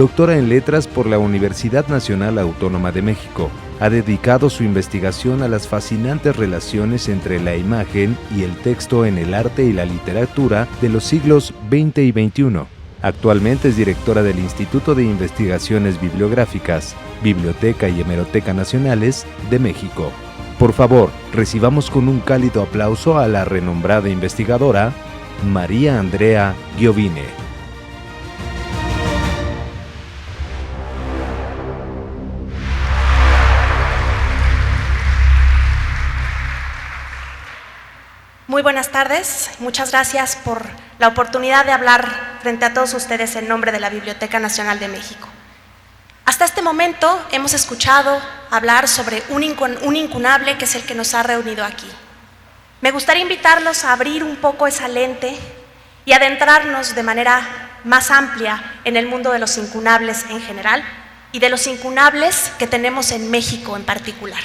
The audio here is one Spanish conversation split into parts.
doctora en Letras por la Universidad Nacional Autónoma de México. Ha dedicado su investigación a las fascinantes relaciones entre la imagen y el texto en el arte y la literatura de los siglos XX y XXI. Actualmente es directora del Instituto de Investigaciones Bibliográficas, Biblioteca y Hemeroteca Nacionales de México. Por favor, recibamos con un cálido aplauso a la renombrada investigadora María Andrea Giovine. Muy buenas tardes, muchas gracias por la oportunidad de hablar frente a todos ustedes en nombre de la Biblioteca Nacional de México. Hasta este momento hemos escuchado hablar sobre un incunable que es el que nos ha reunido aquí. Me gustaría invitarlos a abrir un poco esa lente y adentrarnos de manera más amplia en el mundo de los incunables en general y de los incunables que tenemos en México en particular.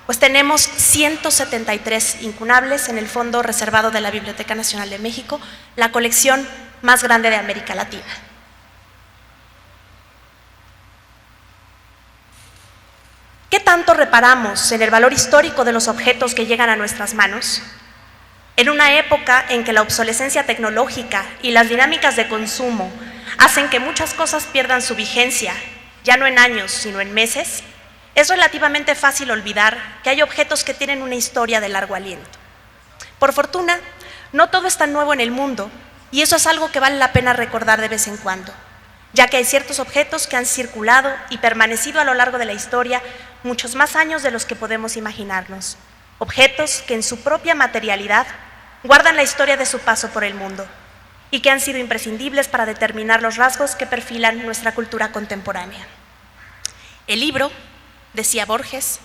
Pues tenemos 173 incunables en el fondo reservado de la Biblioteca Nacional de México, la colección más grande de América Latina. ¿Qué tanto reparamos en el valor histórico de los objetos que llegan a nuestras manos? En una época en que la obsolescencia tecnológica y las dinámicas de consumo hacen que muchas cosas pierdan su vigencia, ya no en años, sino en meses, es relativamente fácil olvidar que hay objetos que tienen una historia de largo aliento. Por fortuna, no todo es tan nuevo en el mundo, y eso es algo que vale la pena recordar de vez en cuando, ya que hay ciertos objetos que han circulado y permanecido a lo largo de la historia muchos más años de los que podemos imaginarnos. Objetos que en su propia materialidad guardan la historia de su paso por el mundo y que han sido imprescindibles para determinar los rasgos que perfilan nuestra cultura contemporánea. El libro, decía Borges,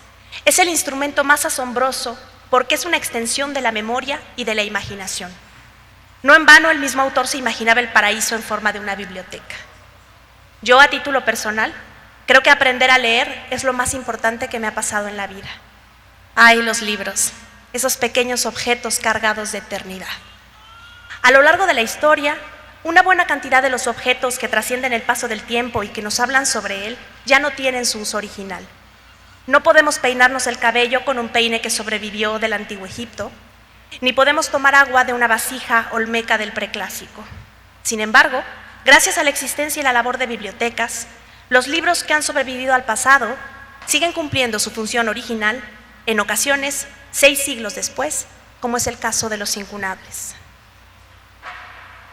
es el instrumento más asombroso porque es una extensión de la memoria y de la imaginación. No en vano el mismo autor se imaginaba el paraíso en forma de una biblioteca. Yo, a título personal, creo que aprender a leer es lo más importante que me ha pasado en la vida. Ay, los libros, esos pequeños objetos cargados de eternidad. A lo largo de la historia, una buena cantidad de los objetos que trascienden el paso del tiempo y que nos hablan sobre él ya no tienen su uso original. No podemos peinarnos el cabello con un peine que sobrevivió del antiguo Egipto, ni podemos tomar agua de una vasija olmeca del preclásico. Sin embargo, gracias a la existencia y la labor de bibliotecas, los libros que han sobrevivido al pasado siguen cumpliendo su función original, en ocasiones 6 siglos después, como es el caso de los incunables.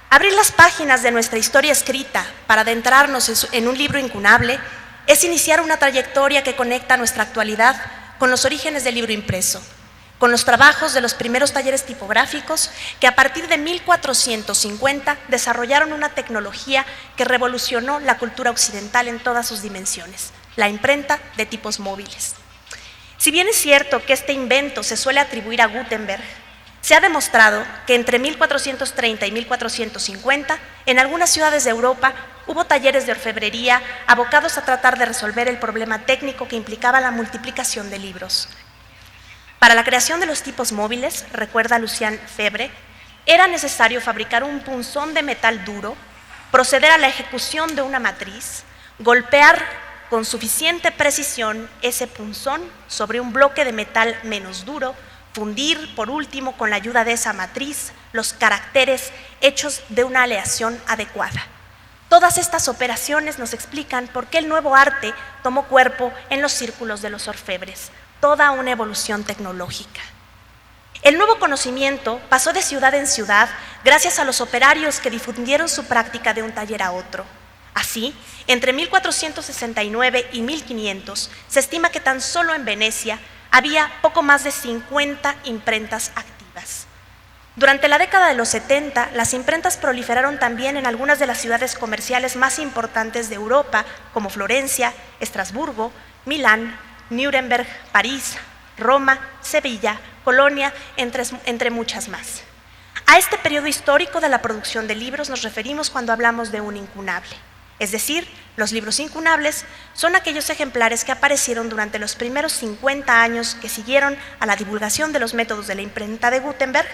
Abrir las páginas de nuestra historia escrita para adentrarnos en un libro incunable es iniciar una trayectoria que conecta nuestra actualidad con los orígenes del libro impreso, con los trabajos de los primeros talleres tipográficos que a partir de 1450 desarrollaron una tecnología que revolucionó la cultura occidental en todas sus dimensiones, la imprenta de tipos móviles. Si bien es cierto que este invento se suele atribuir a Gutenberg, se ha demostrado que entre 1430 y 1450, en algunas ciudades de Europa, hubo talleres de orfebrería abocados a tratar de resolver el problema técnico que implicaba la multiplicación de libros. Para la creación de los tipos móviles, recuerda Lucien Febvre, era necesario fabricar un punzón de metal duro, proceder a la ejecución de una matriz, golpear con suficiente precisión ese punzón sobre un bloque de metal menos duro, fundir, por último, con la ayuda de esa matriz, los caracteres hechos de una aleación adecuada. Todas estas operaciones nos explican por qué el nuevo arte tomó cuerpo en los círculos de los orfebres, toda una evolución tecnológica. El nuevo conocimiento pasó de ciudad en ciudad gracias a los operarios que difundieron su práctica de un taller a otro. Así, entre 1469 y 1500, se estima que tan solo en Venecia había poco más de 50 imprentas activas. Durante la década de los 70, las imprentas proliferaron también en algunas de las ciudades comerciales más importantes de Europa, como Florencia, Estrasburgo, Milán, Nuremberg, París, Roma, Sevilla, Colonia, entre muchas más. A este periodo histórico de la producción de libros nos referimos cuando hablamos de un incunable. Es decir, los libros incunables son aquellos ejemplares que aparecieron durante los primeros 50 años que siguieron a la divulgación de los métodos de la imprenta de Gutenberg,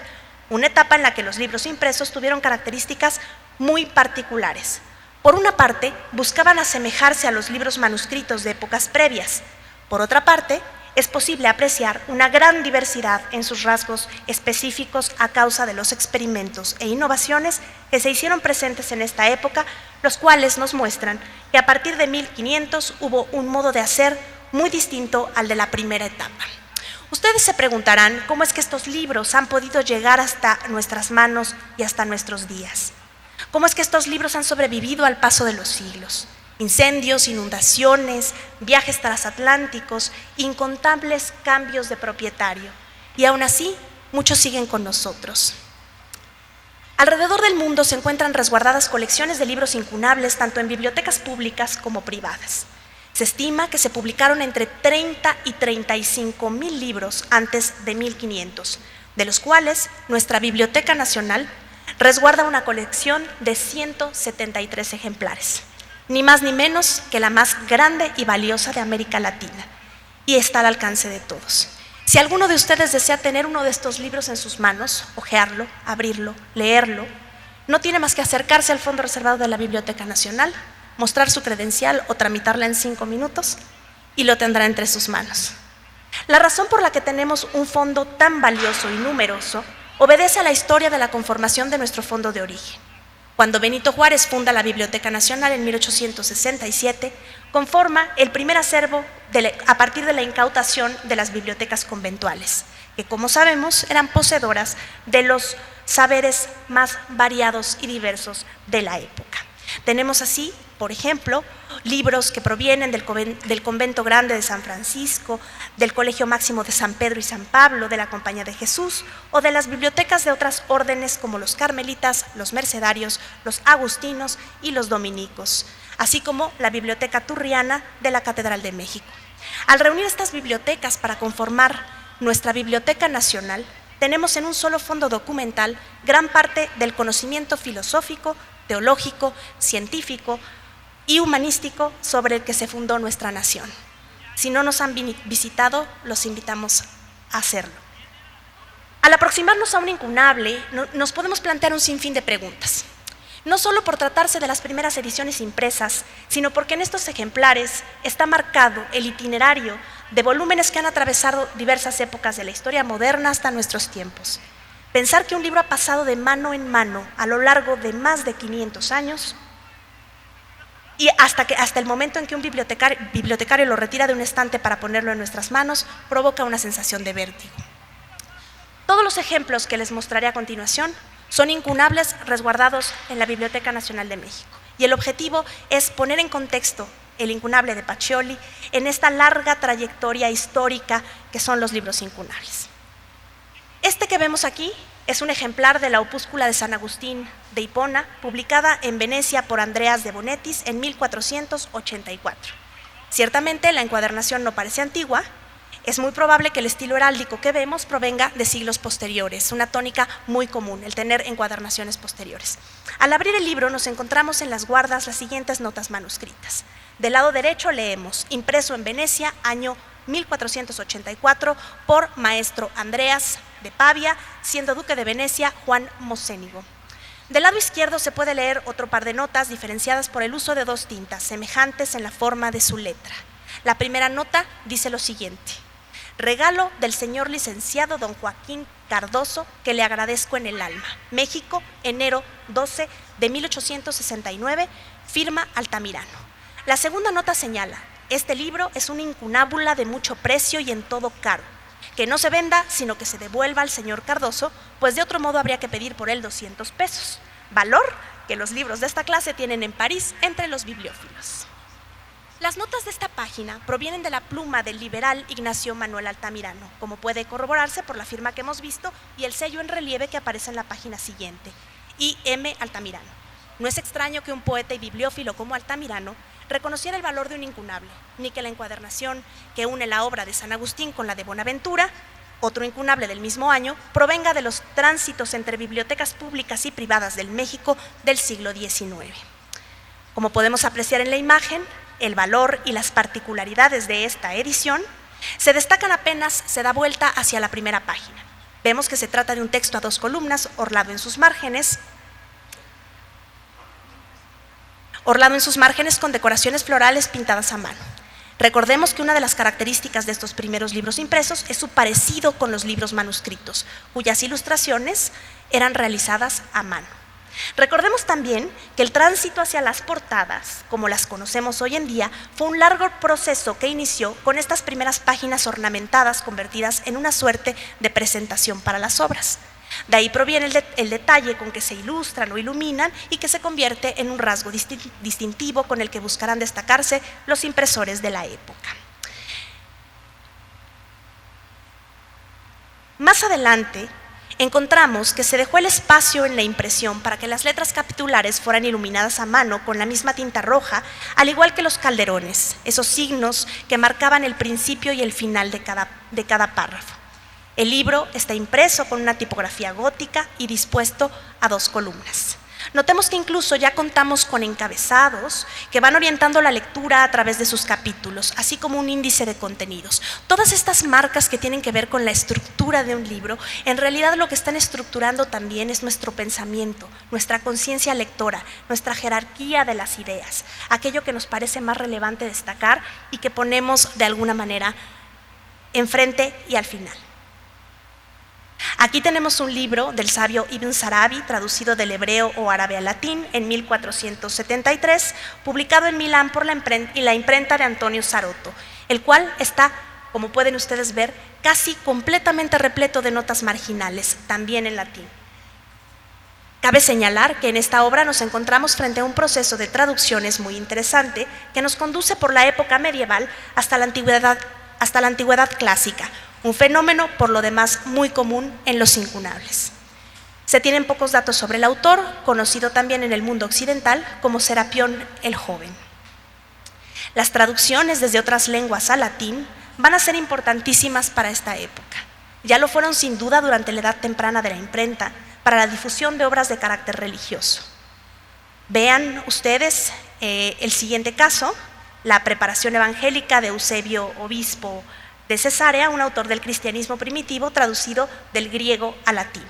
una etapa en la que los libros impresos tuvieron características muy particulares. Por una parte, buscaban asemejarse a los libros manuscritos de épocas previas. Por otra parte, es posible apreciar una gran diversidad en sus rasgos específicos a causa de los experimentos e innovaciones que se hicieron presentes en esta época, los cuales nos muestran que a partir de 1500 hubo un modo de hacer muy distinto al de la primera etapa. Ustedes se preguntarán cómo es que estos libros han podido llegar hasta nuestras manos y hasta nuestros días. ¿Cómo es que estos libros han sobrevivido al paso de los siglos? Incendios, inundaciones, viajes transatlánticos, incontables cambios de propietario. Y aún así, muchos siguen con nosotros. Alrededor del mundo se encuentran resguardadas colecciones de libros incunables tanto en bibliotecas públicas como privadas. Se estima que se publicaron entre 30 y 35 mil libros antes de 1500, de los cuales nuestra Biblioteca Nacional resguarda una colección de 173 ejemplares, ni más ni menos que la más grande y valiosa de América Latina, y está al alcance de todos. Si alguno de ustedes desea tener uno de estos libros en sus manos, hojearlo, abrirlo, leerlo, no tiene más que acercarse al fondo reservado de la Biblioteca Nacional, mostrar su credencial o tramitarla en 5 minutos y lo tendrá entre sus manos. La razón por la que tenemos un fondo tan valioso y numeroso obedece a la historia de la conformación de nuestro fondo de origen. Cuando Benito Juárez funda la Biblioteca Nacional en 1867, conforma el primer acervo a partir de la incautación de las bibliotecas conventuales, que como sabemos eran poseedoras de los saberes más variados y diversos de la época. Tenemos así, por ejemplo, libros que provienen del Convento Grande de San Francisco, del Colegio Máximo de San Pedro y San Pablo, de la Compañía de Jesús, o de las bibliotecas de otras órdenes como los carmelitas, los mercedarios, los agustinos y los dominicos, así como la Biblioteca Turriana de la Catedral de México. Al reunir estas bibliotecas para conformar nuestra Biblioteca Nacional, tenemos en un solo fondo documental gran parte del conocimiento filosófico, teológico, científico y humanístico sobre el que se fundó nuestra nación. Si no nos han visitado, los invitamos a hacerlo. Al aproximarnos a un incunable, nos podemos plantear un sinfín de preguntas. No solo por tratarse de las primeras ediciones impresas, sino porque en estos ejemplares está marcado el itinerario de volúmenes que han atravesado diversas épocas de la historia moderna hasta nuestros tiempos. Pensar que un libro ha pasado de mano en mano a lo largo de más de 500 años y hasta el momento en que un bibliotecario lo retira de un estante para ponerlo en nuestras manos, provoca una sensación de vértigo. Todos los ejemplos que les mostraré a continuación son incunables resguardados en la Biblioteca Nacional de México. Y el objetivo es poner en contexto el incunable de Pacioli en esta larga trayectoria histórica que son los libros incunables. Este que vemos aquí es un ejemplar de la opúscula de San Agustín de Hipona, publicada en Venecia por Andreas de Bonetis en 1484. Ciertamente la encuadernación no parece antigua. Es muy probable que el estilo heráldico que vemos provenga de siglos posteriores, una tónica muy común, el tener encuadernaciones posteriores. Al abrir el libro nos encontramos en las guardas las siguientes notas manuscritas. Del lado derecho leemos, impreso en Venecia, año 1484, por maestro Andreas de Pavia, siendo duque de Venecia Juan Mocénigo. Del lado izquierdo se puede leer otro par de notas diferenciadas por el uso de 2 tintas, semejantes en la forma de su letra. La primera nota dice lo siguiente: regalo del señor licenciado don Joaquín Cardoso, que le agradezco en el alma. México, enero 12 de 1869, firma Altamirano. La segunda nota señala: este libro es una incunábula de mucho precio y en todo caro, que no se venda, sino que se devuelva al señor Cardoso, pues de otro modo habría que pedir por él 200 pesos, valor que los libros de esta clase tienen en París entre los bibliófilos. Las notas de esta página provienen de la pluma del liberal Ignacio Manuel Altamirano, como puede corroborarse por la firma que hemos visto y el sello en relieve que aparece en la página siguiente, I.M. Altamirano. No es extraño que un poeta y bibliófilo como Altamirano reconociera el valor de un incunable, ni que la encuadernación que une la obra de San Agustín con la de Bonaventura, otro incunable del mismo año, provenga de los tránsitos entre bibliotecas públicas y privadas del México del siglo XIX. Como podemos apreciar en la imagen, el valor y las particularidades de esta edición se destacan apenas se da vuelta hacia la primera página. Vemos que se trata de un texto a 2 columnas, orlado en sus márgenes, orlado en sus márgenes con decoraciones florales pintadas a mano. Recordemos que una de las características de estos primeros libros impresos es su parecido con los libros manuscritos, cuyas ilustraciones eran realizadas a mano. Recordemos también que el tránsito hacia las portadas, como las conocemos hoy en día, fue un largo proceso que inició con estas primeras páginas ornamentadas convertidas en una suerte de presentación para las obras. De ahí proviene el detalle con que se ilustran o iluminan y que se convierte en un rasgo distintivo con el que buscarán destacarse los impresores de la época. Más adelante, encontramos que se dejó el espacio en la impresión para que las letras capitulares fueran iluminadas a mano con la misma tinta roja, al igual que los calderones, esos signos que marcaban el principio y el final de cada párrafo. El libro está impreso con una tipografía gótica y dispuesto a 2 columnas. Notemos que incluso ya contamos con encabezados que van orientando la lectura a través de sus capítulos, así como un índice de contenidos. Todas estas marcas que tienen que ver con la estructura de un libro, en realidad lo que están estructurando también es nuestro pensamiento, nuestra conciencia lectora, nuestra jerarquía de las ideas, aquello que nos parece más relevante destacar y que ponemos de alguna manera enfrente y al final. Aquí tenemos un libro del sabio Ibn Sarabi, traducido del hebreo o árabe al latín en 1473, publicado en Milán por la imprenta de Antonio Sarotto, el cual está, como pueden ustedes ver, casi completamente repleto de notas marginales, también en latín. Cabe señalar que en esta obra nos encontramos frente a un proceso de traducciones muy interesante que nos conduce por la época medieval hasta la antigüedad clásica, un fenómeno por lo demás muy común en los incunables. Se tienen pocos datos sobre el autor, conocido también en el mundo occidental como Serapión el Joven. Las traducciones desde otras lenguas al latín van a ser importantísimas para esta época. Ya lo fueron sin duda durante la edad temprana de la imprenta, para la difusión de obras de carácter religioso. Vean ustedes el siguiente caso, la preparación evangélica de Eusebio, obispo de Cesarea, un autor del cristianismo primitivo traducido del griego al latín.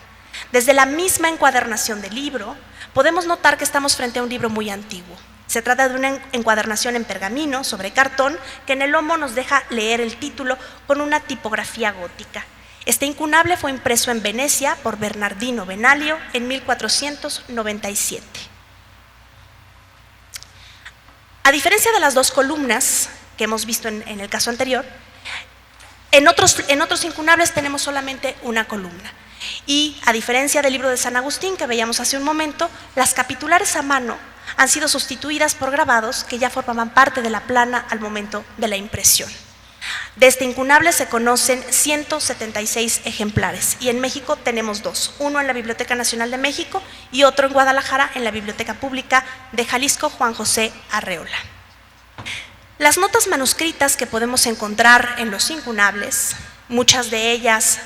Desde la misma encuadernación del libro, podemos notar que estamos frente a un libro muy antiguo. Se trata de una encuadernación en pergamino sobre cartón que en el lomo nos deja leer el título con una tipografía gótica. Este incunable fue impreso en Venecia por Bernardino Venalio en 1497. A diferencia de las 2 columnas que hemos visto en el caso anterior, en otros incunables tenemos solamente una columna. Y a diferencia del libro de San Agustín que veíamos hace un momento, las capitulares a mano han sido sustituidas por grabados que ya formaban parte de la plana al momento de la impresión. De este incunable se conocen 176 ejemplares y en México tenemos 2, uno en la Biblioteca Nacional de México y otro en Guadalajara en la Biblioteca Pública de Jalisco Juan José Arreola. Las notas manuscritas que podemos encontrar en los incunables, muchas de ellas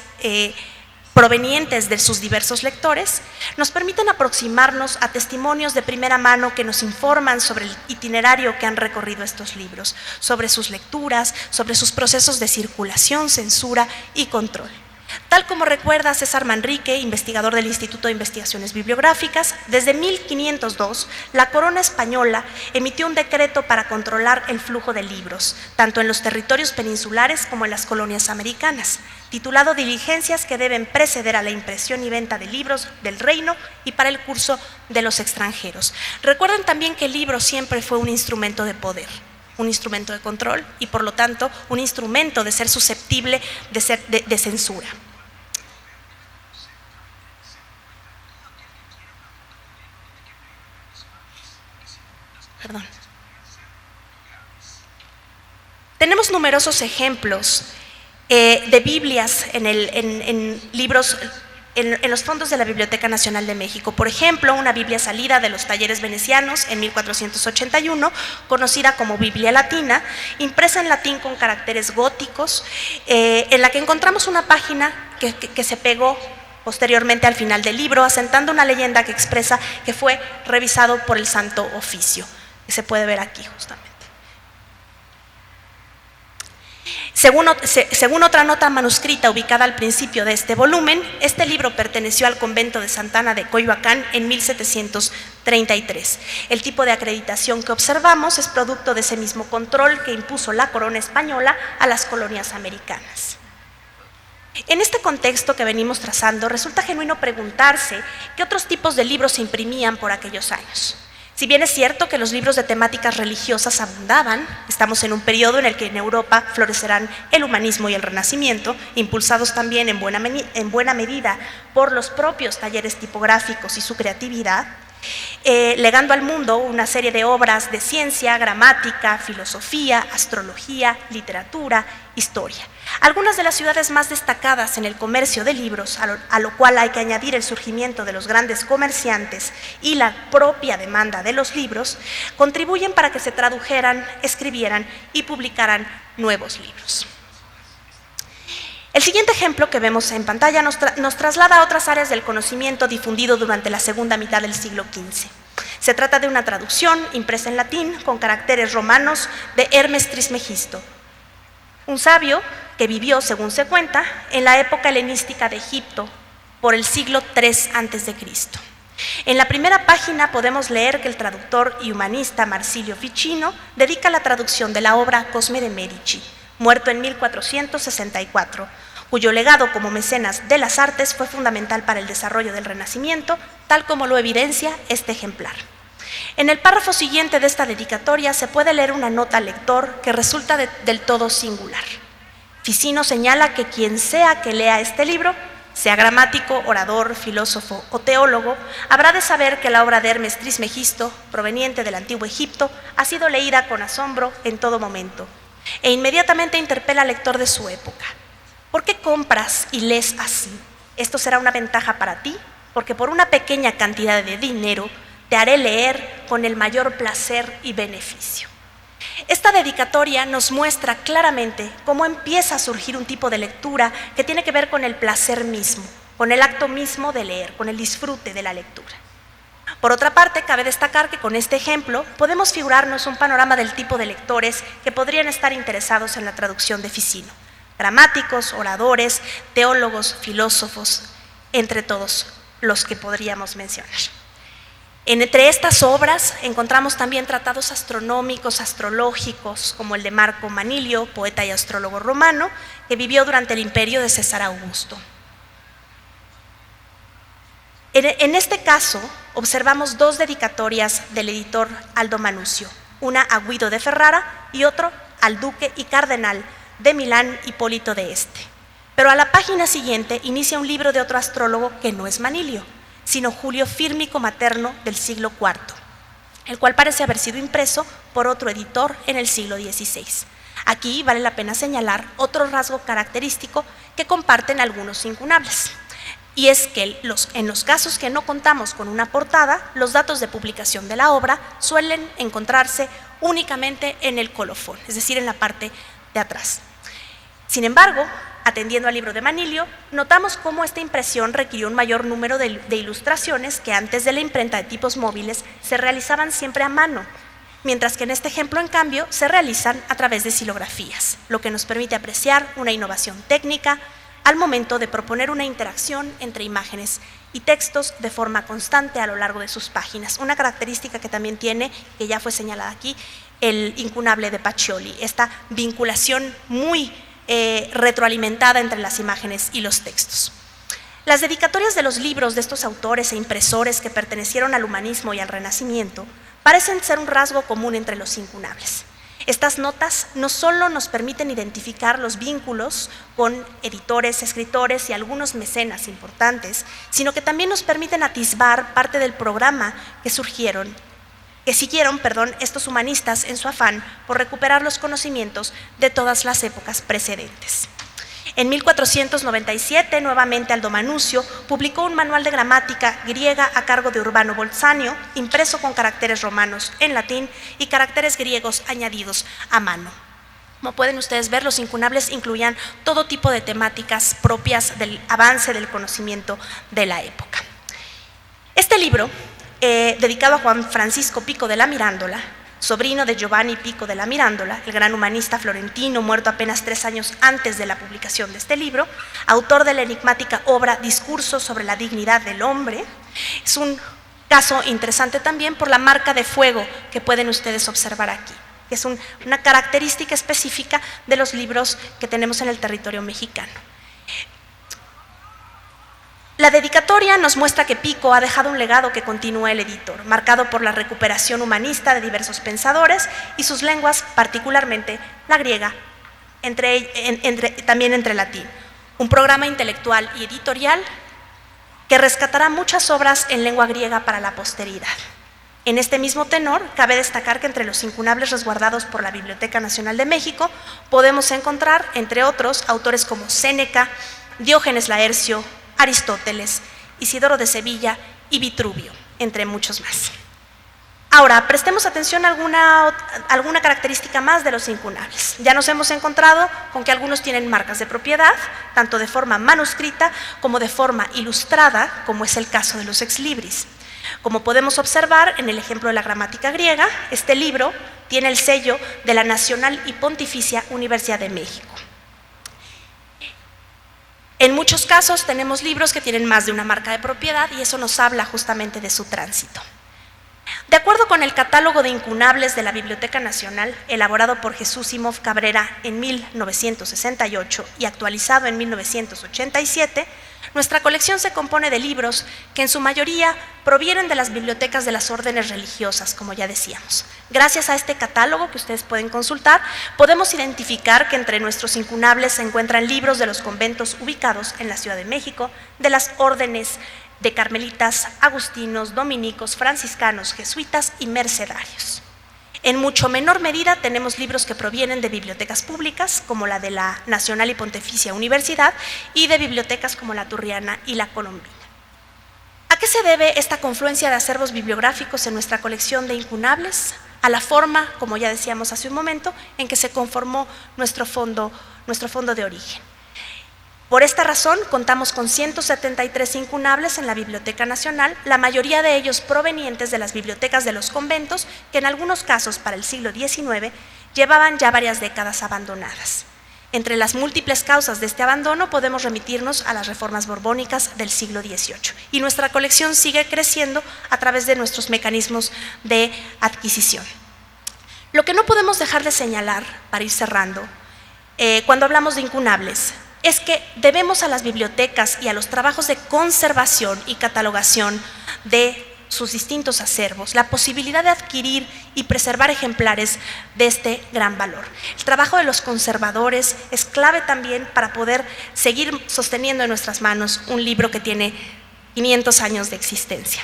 provenientes de sus diversos lectores, nos permiten aproximarnos a testimonios de primera mano que nos informan sobre el itinerario que han recorrido estos libros, sobre sus lecturas, sobre sus procesos de circulación, censura y control. Tal como recuerda César Manrique, investigador del Instituto de Investigaciones Bibliográficas, desde 1502 la corona española emitió un decreto para controlar el flujo de libros, tanto en los territorios peninsulares como en las colonias americanas, titulado Diligencias que deben preceder a la impresión y venta de libros del reino y para el curso de los extranjeros. Recuerden también que el libro siempre fue un instrumento de poder, un instrumento de control y por lo tanto un instrumento de ser susceptible de censura. Perdón. Tenemos numerosos ejemplos de Biblias en libros, en los fondos de la Biblioteca Nacional de México. Por ejemplo, una Biblia salida de los talleres venecianos en 1481, conocida como Biblia Latina, impresa en latín con caracteres góticos, en la que encontramos una página que se pegó posteriormente al final del libro, asentando una leyenda que expresa que fue revisado por el Santo Oficio, que se puede ver aquí justamente. Según otra nota manuscrita ubicada al principio de este volumen, este libro perteneció al convento de Santa Ana de Coyoacán en 1733. El tipo de acreditación que observamos es producto de ese mismo control que impuso la corona española a las colonias americanas. En este contexto que venimos trazando, resulta genuino preguntarse qué otros tipos de libros se imprimían por aquellos años. Si bien es cierto que los libros de temáticas religiosas abundaban, estamos en un periodo en el que en Europa florecerán el humanismo y el renacimiento, impulsados también en buena medida por los propios talleres tipográficos y su creatividad, legando al mundo una serie de obras de ciencia, gramática, filosofía, astrología, literatura, historia. Algunas de las ciudades más destacadas en el comercio de libros, a lo cual hay que añadir el surgimiento de los grandes comerciantes y la propia demanda de los libros, contribuyen para que se tradujeran, escribieran y publicaran nuevos libros. El siguiente ejemplo que vemos en pantalla nos traslada a otras áreas del conocimiento difundido durante la segunda mitad del siglo XV. Se trata de una traducción impresa en latín con caracteres romanos de Hermes Trismegisto, un sabio que vivió, según se cuenta, en la época helenística de Egipto por el siglo III a.C. En la primera página podemos leer que el traductor y humanista Marsilio Ficino dedica la traducción de la obra Cosme de Medici, muerto en 1464, cuyo legado como mecenas de las artes fue fundamental para el desarrollo del Renacimiento, tal como lo evidencia este ejemplar. En el párrafo siguiente de esta dedicatoria se puede leer una nota al lector que resulta del todo singular. Ficino señala que quien sea que lea este libro, sea gramático, orador, filósofo o teólogo, habrá de saber que la obra de Hermes Trismegisto, proveniente del antiguo Egipto, ha sido leída con asombro en todo momento, e inmediatamente interpela al lector de su época. ¿Por qué compras y lees así? Esto será una ventaja para ti, porque por una pequeña cantidad de dinero te haré leer con el mayor placer y beneficio. Esta dedicatoria nos muestra claramente cómo empieza a surgir un tipo de lectura que tiene que ver con el placer mismo, con el acto mismo de leer, con el disfrute de la lectura. Por otra parte, cabe destacar que con este ejemplo podemos figurarnos un panorama del tipo de lectores que podrían estar interesados en la traducción de Ficino: gramáticos, oradores, teólogos, filósofos, entre todos los que podríamos mencionar. Entre estas obras encontramos también tratados astronómicos, astrológicos, como el de Marco Manilio, poeta y astrólogo romano, que vivió durante el imperio de César Augusto. En este caso, observamos dos dedicatorias del editor Aldo Manuzio, una a Guido de Ferrara y otro al duque y cardenal de Milán, Hipólito de Este. Pero a la página siguiente inicia un libro de otro astrólogo que no es Manilio, sino Julio Fírmico Materno del siglo IV, el cual parece haber sido impreso por otro editor en el siglo XVI. Aquí vale la pena señalar otro rasgo característico que comparten algunos incunables, y es que en los casos que no contamos con una portada, los datos de publicación de la obra suelen encontrarse únicamente en el colofón, es decir, en la parte de atrás. Sin embargo, atendiendo al libro de Manilio, notamos cómo esta impresión requirió un mayor número de ilustraciones que antes de la imprenta de tipos móviles se realizaban siempre a mano, mientras que en este ejemplo, en cambio, se realizan a través de xilografías, lo que nos permite apreciar una innovación técnica al momento de proponer una interacción entre imágenes y textos de forma constante a lo largo de sus páginas, una característica que también tiene, que ya fue señalada aquí, el incunable de Pacioli, esta vinculación muy retroalimentada entre las imágenes y los textos. Las dedicatorias de los libros de estos autores e impresores que pertenecieron al humanismo y al renacimiento parecen ser un rasgo común entre los incunables. Estas notas no solo nos permiten identificar los vínculos con editores, escritores y algunos mecenas importantes, sino que también nos permiten atisbar parte del programa que siguieron estos humanistas en su afán por recuperar los conocimientos de todas las épocas precedentes. En 1497, nuevamente Aldo Manuzio publicó un manual de gramática griega a cargo de Urbano Bolzanio, impreso con caracteres romanos en latín y caracteres griegos añadidos a mano. Como pueden ustedes ver, los incunables incluían todo tipo de temáticas propias del avance del conocimiento de la época. Este libro, dedicado a Juan Francisco Pico de la Mirandola, sobrino de Giovanni Pico della Mirandola, el gran humanista florentino muerto apenas 3 años antes de la publicación de este libro, autor de la enigmática obra Discurso sobre la dignidad del hombre. Es un caso interesante también por la marca de fuego que pueden ustedes observar aquí, que es una característica específica de los libros que tenemos en el territorio mexicano. La dedicatoria nos muestra que Pico ha dejado un legado que continúa el editor, marcado por la recuperación humanista de diversos pensadores y sus lenguas, particularmente la griega, también entre latín. Un programa intelectual y editorial que rescatará muchas obras en lengua griega para la posteridad. En este mismo tenor, cabe destacar que entre los incunables resguardados por la Biblioteca Nacional de México podemos encontrar, entre otros, autores como Séneca, Diógenes Laercio, Aristóteles, Isidoro de Sevilla y Vitruvio, entre muchos más. Ahora, prestemos atención a alguna característica más de los incunables. Ya nos hemos encontrado con que algunos tienen marcas de propiedad, tanto de forma manuscrita como de forma ilustrada, como es el caso de los ex libris. Como podemos observar en el ejemplo de la gramática griega, este libro tiene el sello de la Nacional y Pontificia Universidad de México. En muchos casos tenemos libros que tienen más de una marca de propiedad y eso nos habla justamente de su tránsito. De acuerdo con el catálogo de incunables de la Biblioteca Nacional, elaborado por Jesús Simov Cabrera en 1968 y actualizado en 1987, nuestra colección se compone de libros que en su mayoría provienen de las bibliotecas de las órdenes religiosas, como ya decíamos. Gracias a este catálogo que ustedes pueden consultar, podemos identificar que entre nuestros incunables se encuentran libros de los conventos ubicados en la Ciudad de México, de las órdenes de carmelitas, agustinos, dominicos, franciscanos, jesuitas y mercedarios. En mucho menor medida tenemos libros que provienen de bibliotecas públicas, como la de la Nacional y Pontificia Universidad, y de bibliotecas como la Turriana y la Colombina. ¿A qué se debe esta confluencia de acervos bibliográficos en nuestra colección de incunables? A la forma, como ya decíamos hace un momento, en que se conformó nuestro fondo de origen. Por esta razón, contamos con 173 incunables en la Biblioteca Nacional, la mayoría de ellos provenientes de las bibliotecas de los conventos, que en algunos casos para el siglo XIX llevaban ya varias décadas abandonadas. Entre las múltiples causas de este abandono podemos remitirnos a las reformas borbónicas del siglo XVIII. Y nuestra colección sigue creciendo a través de nuestros mecanismos de adquisición. Lo que no podemos dejar de señalar, para ir cerrando, cuando hablamos de incunables, es que debemos a las bibliotecas y a los trabajos de conservación y catalogación de sus distintos acervos la posibilidad de adquirir y preservar ejemplares de este gran valor. El trabajo de los conservadores es clave también para poder seguir sosteniendo en nuestras manos un libro que tiene 500 años de existencia.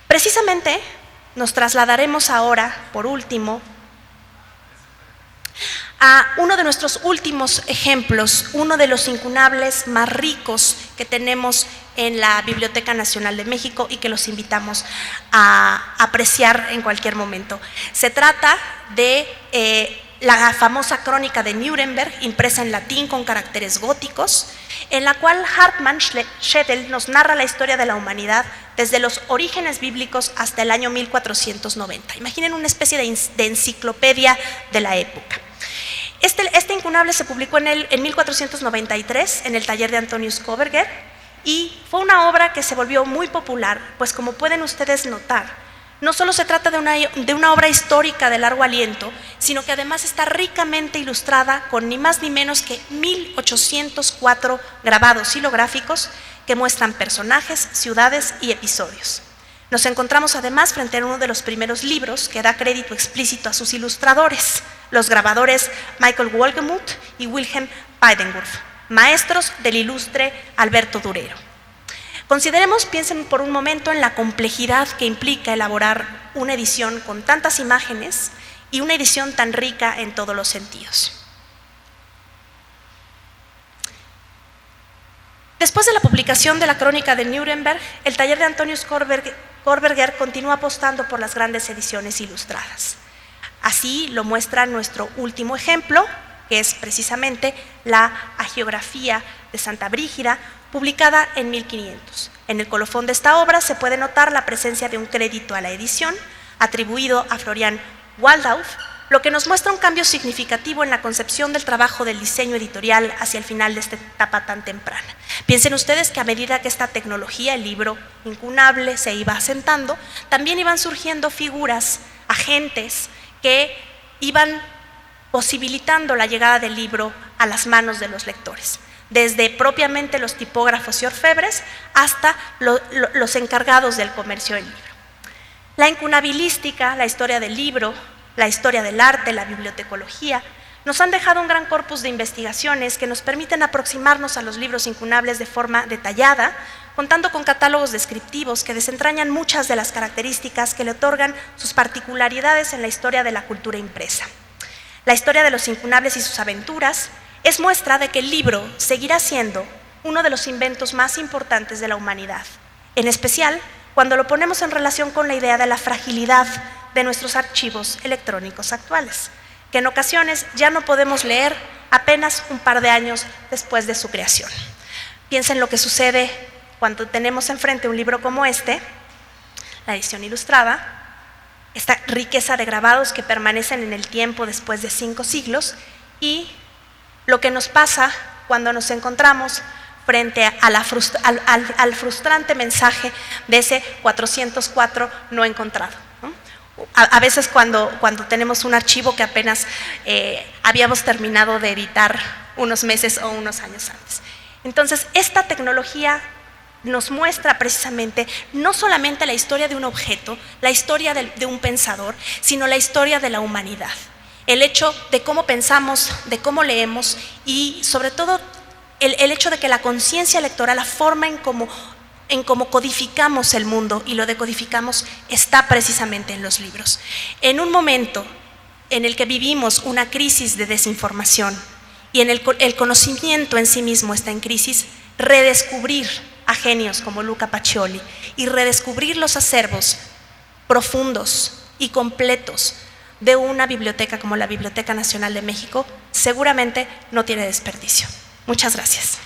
Precisamente nos trasladaremos ahora, por último, a uno de nuestros últimos ejemplos, uno de los incunables más ricos que tenemos en la Biblioteca Nacional de México y que los invitamos a apreciar en cualquier momento. Se trata de la famosa Crónica de Nuremberg, impresa en latín con caracteres góticos, en la cual Hartmann Schedel nos narra la historia de la humanidad desde los orígenes bíblicos hasta el año 1490. Imaginen una especie de enciclopedia de la época. Este incunable se publicó en 1493 en el taller de Antonius Koberger y fue una obra que se volvió muy popular, pues como pueden ustedes notar, no solo se trata de una obra histórica de largo aliento, sino que además está ricamente ilustrada con ni más ni menos que 1804 grabados hilográficos que muestran personajes, ciudades y episodios. Nos encontramos además frente a uno de los primeros libros que da crédito explícito a sus ilustradores, los grabadores Michael Wohlgemuth y Wilhelm Weidenwurf, maestros del ilustre Alberto Durero. Piensen por un momento en la complejidad que implica elaborar una edición con tantas imágenes y una edición tan rica en todos los sentidos. Después de la publicación de la Crónica de Nuremberg, el taller de Antonius Koberger continúa apostando por las grandes ediciones ilustradas. Así lo muestra nuestro último ejemplo, que es precisamente la Hagiografía de Santa Brígida, publicada en 1500. En el colofón de esta obra se puede notar la presencia de un crédito a la edición, atribuido a Florian Waldorf, lo que nos muestra un cambio significativo en la concepción del trabajo del diseño editorial hacia el final de esta etapa tan temprana. Piensen ustedes que a medida que esta tecnología, el libro incunable, se iba asentando, también iban surgiendo figuras, agentes, que iban posibilitando la llegada del libro a las manos de los lectores, desde propiamente los tipógrafos y orfebres hasta los encargados del comercio del libro. La incunabilística, la historia del libro, la historia del arte, la bibliotecología, nos han dejado un gran corpus de investigaciones que nos permiten aproximarnos a los libros incunables de forma detallada, contando con catálogos descriptivos que desentrañan muchas de las características que le otorgan sus particularidades en la historia de la cultura impresa. La historia de los incunables y sus aventuras es muestra de que el libro seguirá siendo uno de los inventos más importantes de la humanidad, en especial cuando lo ponemos en relación con la idea de la fragilidad de nuestros archivos electrónicos actuales, que en ocasiones ya no podemos leer apenas un par de años después de su creación. Piensen lo que sucede cuando tenemos enfrente un libro como este, la edición ilustrada, esta riqueza de grabados que permanecen en el tiempo después de 5 siglos, y lo que nos pasa cuando nos encontramos frente a al frustrante mensaje de ese 404 no encontrado. A veces cuando tenemos un archivo que apenas habíamos terminado de editar unos meses o unos años antes. Entonces, esta tecnología nos muestra precisamente no solamente la historia de un objeto, la historia de un pensador, sino la historia de la humanidad. El hecho de cómo pensamos, de cómo leemos y sobre todo el hecho de que la conciencia lectora, la forma en cómo codificamos el mundo y lo decodificamos está precisamente en los libros. En un momento en el que vivimos una crisis de desinformación y en el conocimiento en sí mismo está en crisis, redescubrir a genios como Luca Pacioli y redescubrir los acervos profundos y completos de una biblioteca como la Biblioteca Nacional de México seguramente no tiene desperdicio. Muchas gracias.